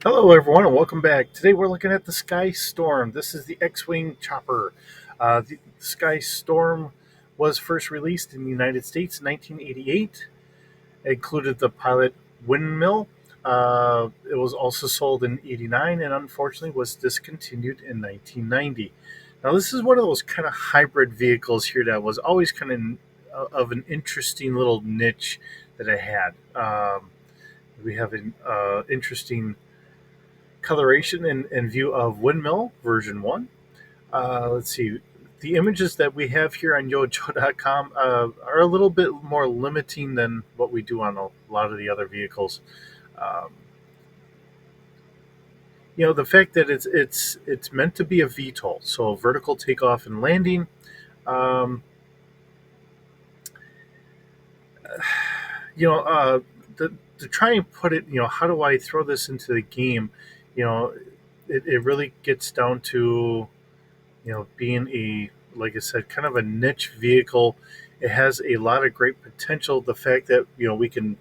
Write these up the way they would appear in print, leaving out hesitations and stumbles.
Hello, everyone, and welcome back. Today we're looking at the Skystorm. This is the X-wing chopper. The Skystorm was first released in the United States in 1988. It included the pilot windmill. It was also sold in '89 and unfortunately was discontinued in 1990. Now, this is one of those kind of hybrid vehicles here that was always kind of an interesting little niche that it had. We have an interesting coloration and view of Windmill version 1. Let's see. The images that we have here on yojo.com are a little bit more limiting than what we do on a lot of the other vehicles. Um, the fact that it's meant to be a VTOL, so vertical takeoff and landing. Um, you know, uh, to try and put it, how do I throw this into the game? You know, it really gets down to being like I said, kind of a niche vehicle. It has a lot of great potential. The fact that we can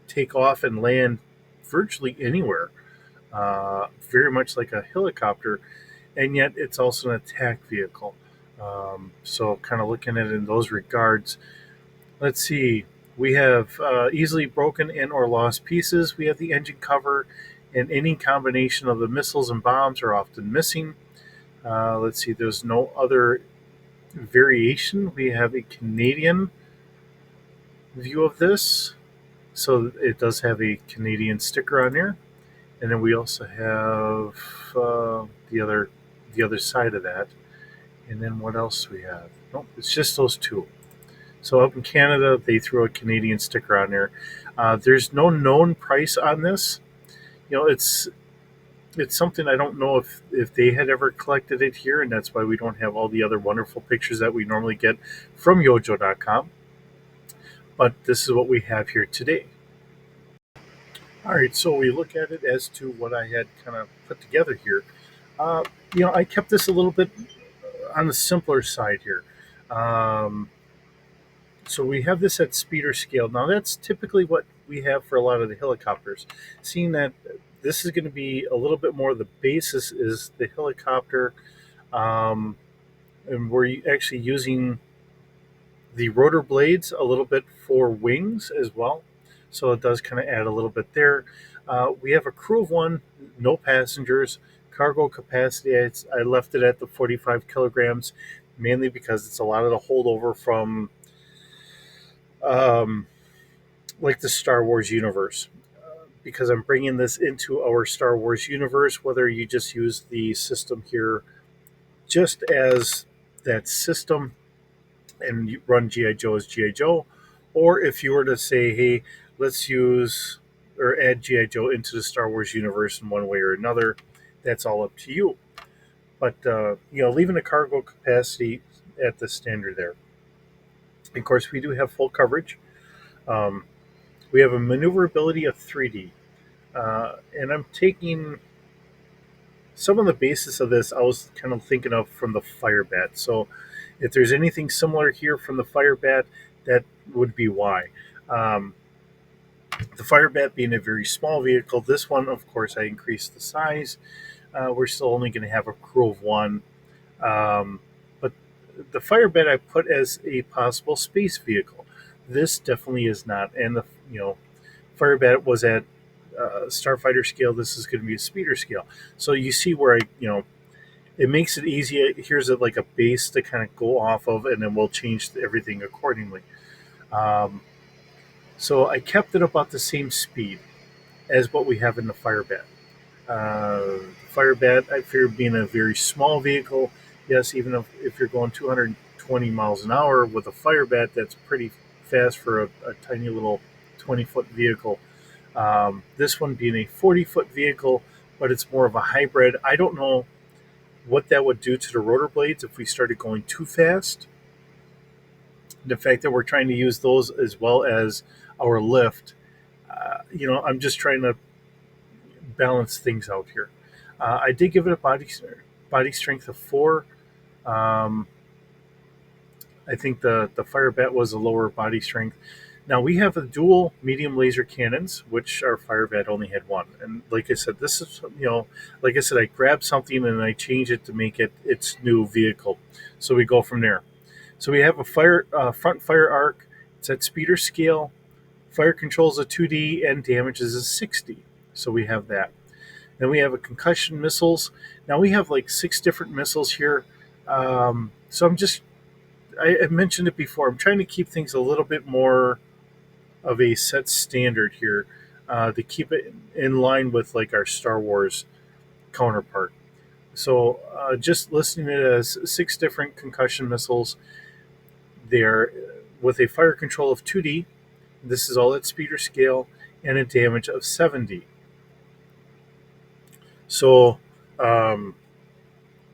take off and land virtually anywhere, very much like a helicopter, and yet it's also an attack vehicle. So, kind of looking at it in those regards. Let's see. We have easily broken and or lost pieces. We have the engine cover, and any combination of the missiles and bombs are often missing. Let's see. There's no other variation. We have a Canadian view of this, so it does have a Canadian sticker on there, and then we also have the other side of that. And then what else do we have? Nope, it's just those two. So up in Canada, they threw a Canadian sticker on there. There's no known price on this. It's something I don't know if they had ever collected it here, and that's why we don't have all the other wonderful pictures that we normally get from yojo.com. But this is what we have here today. All right, so we look at it as to what I had kind of put together here. Uh, I kept this a little bit on the simpler side here. Um, so we have this at speeder scale. Now that's typically what we have for a lot of the helicopters. Seeing that this is going to be a little bit more, the basis is the helicopter, um, and we're actually using the rotor blades a little bit for wings as well. So it does kind of add a little bit there. We have a crew of one, no passengers. Cargo capacity, I left it at the 45 kilograms, mainly because it's a lot of the holdover from um, like the Star Wars universe. Because I'm bringing this into our Star Wars universe, whether you just use the system here just as that system and you run GI Joe as GI Joe, or if you were to say, hey, let's use or add GI Joe into the Star Wars universe in one way or another, that's all up to you. But leaving the cargo capacity at the standard there. Of course, we do have full coverage. Um, we have a maneuverability of 3D, and I'm taking some of the basis of this. I was kind of thinking of from the Firebat. So, if there's anything similar here from the Firebat, that would be why. Um, the Firebat being a very small vehicle, this one, of course, I increased the size. We're still only going to have a crew of one. But the Firebat I put as a possible space vehicle. This definitely is not. And the Firebat was at starfighter scale. This is going to be a speeder scale. So you see where it makes it easy. Here's like a base to kind of go off of, and then we'll change everything accordingly. Um, so I kept it about the same speed as what we have in the Firebat. Firebat, I figure, being a very small vehicle, yes, even if you're going 220 miles an hour with a Firebat, that's pretty fast for a tiny little 20-foot vehicle. This one being a 40-foot vehicle, but it's more of a hybrid. I don't know what that would do to the rotor blades if we started going too fast. The fact that we're trying to use those as well as our lift, I'm just trying to balance things out here. I did give it a body strength of 4. Um, I think the Firebat was a lower body strength. Now we have the dual medium laser cannons, which our Firebat only had one. And like I said, this is, like I said, I grab something and I change it to make it its new vehicle. So we go from there. So we have a front fire arc. It's at speed or scale. Fire controls a 2D and damage is a 60. So we have that. Then we have a concussion missiles. Now we have like 6 different missiles here. So I mentioned it before. I'm trying to keep things a little bit more of a set standard here to keep it in line with like our Star Wars counterpart. So just listing it as 6 different concussion missiles. They're with a fire control of 2D. This is all at speed or scale and a damage of 70. So um,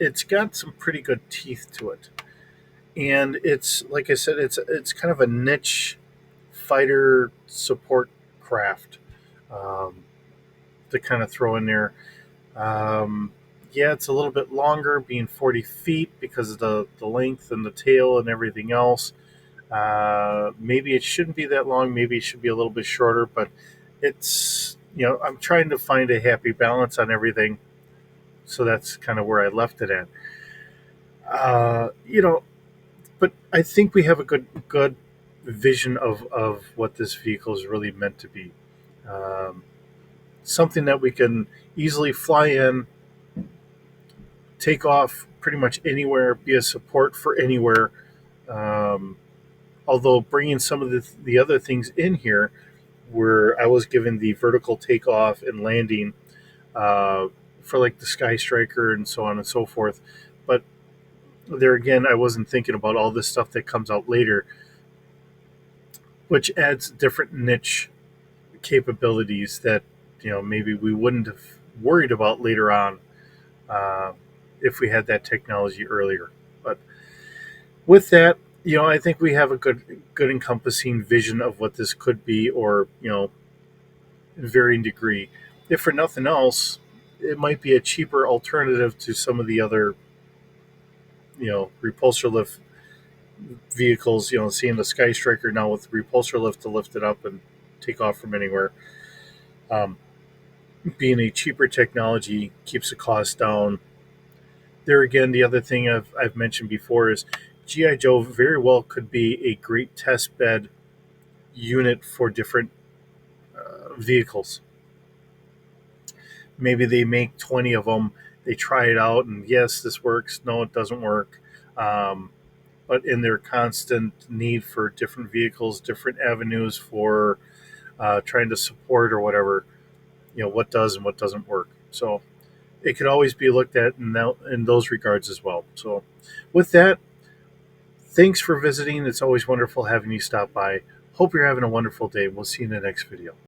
it's got some pretty good teeth to it, and it's like I said, it's kind of a niche fighter support craft to kind of throw in there. Um, yeah, it's a little bit longer, being 40 feet because of the length and the tail and everything else. Maybe it shouldn't be that long. Maybe it should be a little bit shorter, but I'm trying to find a happy balance on everything. So that's kind of where I left it at. Uh, you know, but I think we have a good vision of what this vehicle is really meant to be. Um, Something that we can easily fly in, take off pretty much anywhere, be a support for anywhere. Um, Although bringing some of the other things in here, where I was given the vertical takeoff and landing uh, for like the Sky Striker and so on and so forth. But there again, I wasn't thinking about all this stuff that comes out later, which adds different niche capabilities that maybe we wouldn't have worried about later on uh, if we had that technology earlier. But with that, I think we have a good encompassing vision of what this could be, or in varying degree. If for nothing else, it might be a cheaper alternative to some of the other repulsor lift vehicles. Seeing the Sky Striker now with repulsor lift to lift it up and take off from anywhere. Um, Being a cheaper technology keeps the cost down. There again, the other thing I've mentioned before is G I Joe very well could be a great test bed unit for different vehicles. Maybe they make 20 of them, they try it out, and yes, this works. No, it doesn't work. Um, but in their constant need for different vehicles, different avenues for trying to support or whatever, what does and what doesn't work. So it could always be looked at in those regards as well. So with that, thanks for visiting. It's always wonderful having you stop by. Hope you're having a wonderful day. We'll see you in the next video.